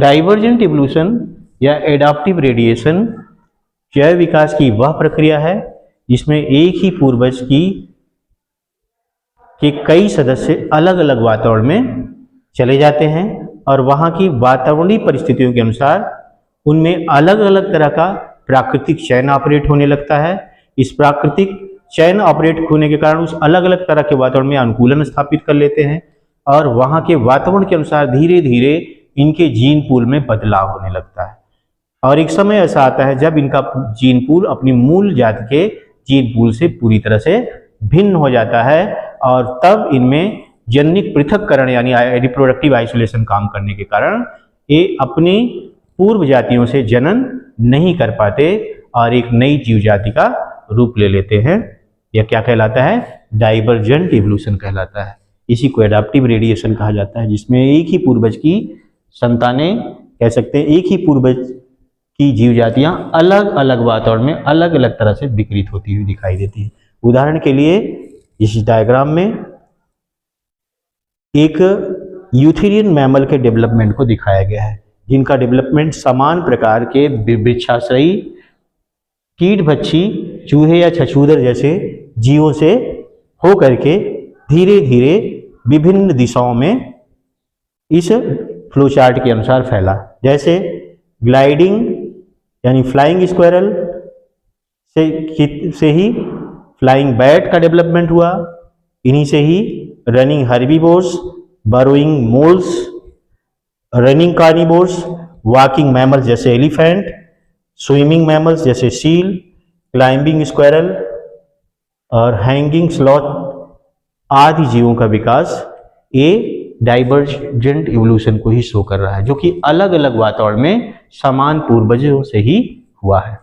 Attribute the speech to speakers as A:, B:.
A: Divergent evolution या adaptive radiation जैव विकास की वह प्रक्रिया है जिसमें एक ही पूर्वज के कई सदस्य अलग अलग वातावरण में चले जाते हैं और वहाँ की वातावरणीय परिस्थितियों के अनुसार उनमें अलग अलग तरह का प्राकृतिक चयन ऑपरेट होने लगता है। इस प्राकृतिक चयन ऑपरेट होने के कारण उस अलग अलग तरह के वातावरण में अनुकूलन स्थापित कर लेते हैं और वहाँ के वातावरण के अनुसार धीरे धीरे इनके जीन पूल में बदलाव होने लगता है। और एक समय ऐसा आता है जब इनका जीन पूल अपनी मूल जाति के जीन पूल से पूरी तरह से भिन्न हो जाता है और तब इनमें जनिक पृथक्करण यानी रिप्रोडक्टिव आइसोलेशन काम करने के कारण ये अपनी पूर्व जातियों से जनन नहीं कर पाते और एक नई जीव जाति का रूप ले लेते हैं। यह क्या कहलाता है? डाइवर्जेंट इवोल्यूशन कहलाता है। इसी को एडाप्टिव रेडिएशन कहा जाता है, जिसमें एक ही पूर्वज की संतानें, कह सकते हैं एक ही पूर्वज की जीव जातियां अलग अलग वातावरण में अलग अलग तरह से विकृत होती हुई दिखाई देती है। उदाहरण के लिए इस डायग्राम में एक यूथेरियन मैमल के डेवलपमेंट को दिखाया गया है, जिनका डेवलपमेंट समान प्रकार के वृक्षाश्रयी कीट भक्षी चूहे या छछूदर जैसे जीवों से हो करके धीरे धीरे विभिन्न दिशाओं में इस फ्लोचार्ट के अनुसार फैला। जैसे ग्लाइडिंग यानी फ्लाइंग स्क्वायरल से ही फ्लाइंग बैट का डेवलपमेंट हुआ। इन्हीं से ही running herbivores, burrowing moles, running carnivores, walking mammals जैसे एलिफेंट, स्विमिंग मैमल्स जैसे सील, क्लाइंबिंग स्क्वायरल और हैंगिंग स्लॉथ आदि जीवों का विकास ये डाइवर्जेंट इवोल्यूशन को ही शो कर रहा है, जो कि अलग अलग वातावरण में समान पूर्वजों से ही हुआ है।